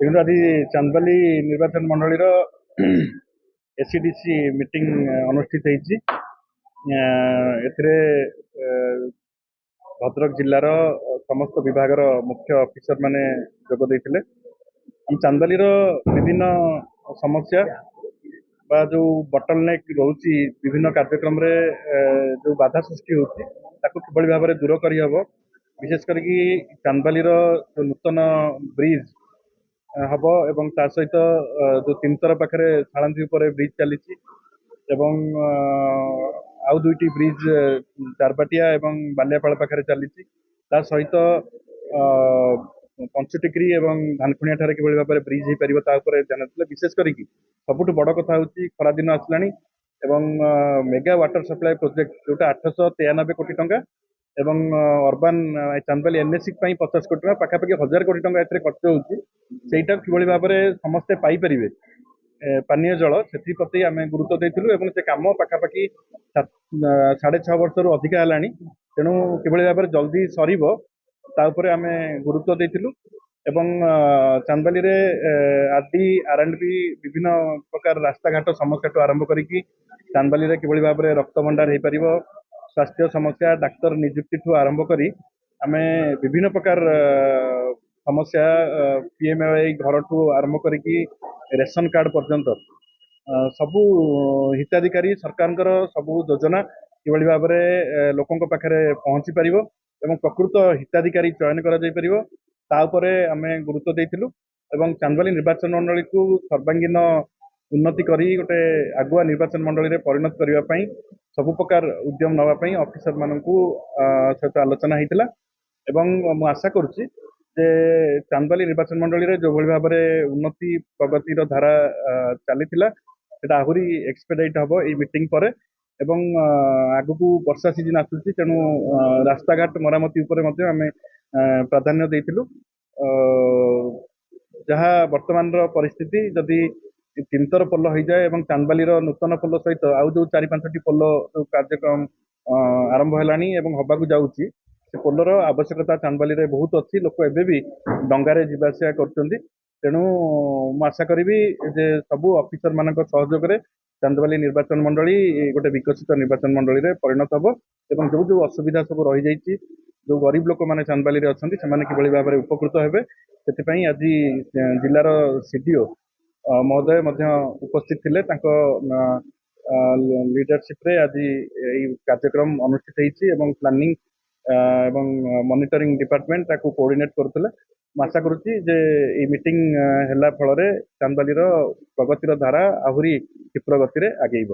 ତେଣୁ ଆଜି ଚାନ୍ଦବାଲି ନିର୍ବାଚନ ମଣ୍ଡଳୀର ଏସିଡିସି ମିଟିଂ ଅନୁଷ୍ଠିତ ହେଇଛି। ଏଥିରେ ଭଦ୍ରକ ଜିଲ୍ଲାର ସମସ୍ତ ବିଭାଗର ମୁଖ୍ୟ ଅଫିସର ମାନେ ଯୋଗ ଦେଇଥିଲେ। ଆମ ଚାନ୍ଦବାଲିର ବିଭିନ୍ନ ସମସ୍ୟା ବା ଯୋଉ ବଟଲନେକ୍ ରହୁଛି ବିଭିନ୍ନ କାର୍ଯ୍ୟକ୍ରମରେ ଯୋଉ ବାଧା ସୃଷ୍ଟି ହଉଛି ତାକୁ କିଭଳି ଭାବରେ ଦୂର କରିହେବ, ବିଶେଷ କରିକି ଚାନ୍ଦବାଲିର ଯୋଉ ନୂତନ ବ୍ରିଜ ହବ ଏବଂ ତା ସହିତ ଯୋଉ ତିନିତର ପାଖରେ ଶାଳନ୍ଦୀ ଉପରେ ବ୍ରିଜ ଚାଲିଛି ଏବଂ ଆଉ ଦୁଇଟି ବ୍ରିଜ ଚାରବାଟିଆ ଏବଂ ବାଲିଆପାଳ ପାଖରେ ଚାଲିଛି। ତା ସହିତ ପଞ୍ଚଟିକ୍ରି ଏବଂ ଧାନଖୁଣିଆ ଠାରେ କିଭଳି ଭାବରେ ବ୍ରିଜ ହେଇପାରିବ ତା ଉପରେ ଧ୍ୟାନ ଦେଲେ। ବିଶେଷ କରିକି ସବୁଠୁ ବଡ କଥା ହଉଛି ଖରା ଦିନ ଆସିଲାଣି ଏବଂ ମେଗା ୱାଟର ସପ୍ଲାଏ ପ୍ରୋଜେକ୍ଟ ଯୋଉଟା 893 କୋଟି ଟଙ୍କା ଏବଂ ଅର୍ବାନ ଚାନ୍ଦବାଲି ଏନଏସି ପାଇଁ 50 କୋଟି ଟଙ୍କା, ପାଖାପାଖି 1000 କୋଟି ଟଙ୍କା ଏଥିରେ ଖର୍ଚ୍ଚ ହଉଛି। ସେଇଟା କିଭଳି ଭାବରେ ସମସ୍ତେ ପାଇପାରିବେ ପାନୀୟ ଜଳ, ସେଥିପ୍ରତି ଆମେ ଗୁରୁତ୍ୱ ଦେଇଥିଲୁ ଏବଂ ସେ କାମ ପାଖାପାଖି 6.5 ବର୍ଷରୁ ଅଧିକା ହେଲାଣି। ତେଣୁ କିଭଳି ଭାବରେ ଜଲ୍ଦି ସରିବ ତା ଉପରେ ଆମେ ଗୁରୁତ୍ୱ ଦେଇଥିଲୁ ଏବଂ ଚାନ୍ଦବାଲିରେ ଆରଡି ଆରଏଣ୍ଡବି ବିଭିନ୍ନ ପ୍ରକାର ରାସ୍ତାଘାଟ ସମସ୍ୟାଠୁ ଆରମ୍ଭ କରିକି ଚାନ୍ଦବାଲିରେ କିଭଳି ଭାବରେ ରକ୍ତ ଭଣ୍ଡାର ହେଇପାରିବ, ସ୍ୱାସ୍ଥ୍ୟ ସମସ୍ୟା, ଡାକ୍ତର ନିଯୁକ୍ତିଠୁ ଆରମ୍ଭ କରି ଆମେ ବିଭିନ୍ନ ପ୍ରକାର ସମସ୍ୟା ପିଏମଏୱାଇ ଘରଠୁ ଆରମ୍ଭ କରିକି ରେସନ କାର୍ଡ ପର୍ଯ୍ୟନ୍ତ ସବୁ ହିତାଧିକାରୀ ସରକାରଙ୍କର ସବୁ ଯୋଜନା କିଭଳି ଭାବରେ ଲୋକଙ୍କ ପାଖରେ ପହଞ୍ଚି ପାରିବ ଏବଂ ପ୍ରକୃତ ହିତାଧିକାରୀ ଚୟନ କରାଯାଇପାରିବ ତା ଉପରେ ଆମେ ଗୁରୁତ୍ୱ ଦେଇଥିଲୁ ଏବଂ ଚାନ୍ଦବାଲି ନିର୍ବାଚନ ମଣ୍ଡଳୀକୁ ସର୍ବାଙ୍ଗୀନ ଉନ୍ନତି କରି ଗୋଟେ ଆଗୁଆ ନିର୍ବାଚନ ମଣ୍ଡଳୀରେ ପରିଣତ କରିବା ପାଇଁ ସବୁ ପ୍ରକାର ଉଦ୍ୟମ ନେବା ପାଇଁ ଅଫିସର ମାନଙ୍କୁ ସହିତ ଆଲୋଚନା ହେଇଥିଲା ଏବଂ ମୁଁ ଆଶା କରୁଛି ଯେ ଚାନ୍ଦବାଲି ନିର୍ବାଚନ ମଣ୍ଡଳୀରେ ଯୋଉଭଳି ଭାବରେ ଉନ୍ନତି ପ୍ରଗତିର ଧାରା ଚାଲିଥିଲା ସେଟା ଆହୁରି ଏକ୍ସପେଡାଇଟ ହବ ଏଇ ମିଟିଂ ପରେ ଏବଂ ଆଗକୁ ବର୍ଷା ସିଜନ ଆସୁଛି ତେଣୁ ରାସ୍ତାଘାଟ ମରାମତି ଉପରେ ମଧ୍ୟ ଆମେ ପ୍ରାଧାନ୍ୟ ଦେଇଥିଲୁ। ଯାହା ବର୍ତ୍ତମାନର ପରିସ୍ଥିତି ଯଦି ତିନିତର ପୋଲ ହେଇଯାଏ ଏବଂ ଚାନ୍ଦବାଲିର ନୂତନ ପୋଲ ସହିତ ଆଉ ଯୋଉ 4-5ଟି ପୋଲ କାର୍ଯ୍ୟକ୍ରମ ଆରମ୍ଭ ହେଲାଣି ଏବଂ ହବାକୁ ଯାଉଛି, ସେ ପୋଲର ଆବଶ୍ୟକତା ଚାନ୍ଦବାଲିରେ ବହୁତ ଅଛି। ଲୋକ ଏବେ ବି ଡଙ୍ଗାରେ ଯିବା ଆସିବା କରୁଛନ୍ତି। ତେଣୁ ମୁଁ ଆଶା କରିବି ଯେ ସବୁ ଅଫିସର ମାନଙ୍କ ସହଯୋଗରେ ଚାନ୍ଦବାଲି ନିର୍ବାଚନ ମଣ୍ଡଳୀ ଗୋଟେ ବିକଶିତ ନିର୍ବାଚନ ମଣ୍ଡଳୀରେ ପରିଣତ ହବ ଏବଂ ଯୋଉ ଯୋଉ ଅସୁବିଧା ସବୁ ରହିଯାଇଛି, ଯୋଉ ଗରିବ ଲୋକମାନେ ଚାନ୍ଦବାଲିରେ ଅଛନ୍ତି ସେମାନେ କିଭଳି ଭାବରେ ଉପକୃତ ହେବେ, ସେଥିପାଇଁ ଆଜି ଜିଲ୍ଲାର ସିଡିଓ ମହୋଦୟ ମଧ୍ୟ ଉପସ୍ଥିତ ଥିଲେ। ତାଙ୍କ ଲିଡରସିପରେ ଆଜି ଏଇ କାର୍ଯ୍ୟକ୍ରମ ଅନୁଷ୍ଠିତ ହେଇଛି ଏବଂ ପ୍ଲାନିଂ ଏବଂ ମନିଟରିଂ ଡିପାର୍ଟମେଣ୍ଟ ତାକୁ କୋଅର୍ଡିନେଟ କରୁଥିଲେ। ମୁଁ ଆଶା କରୁଛି ଯେ ଏଇ ମିଟିଂ ହେଲା ଫଳରେ ଚାନ୍ଦବାଲିର ପ୍ରଗତିର ଧାରା ଆହୁରି କ୍ଷିପ୍ର ଗତିରେ ଆଗେଇବ।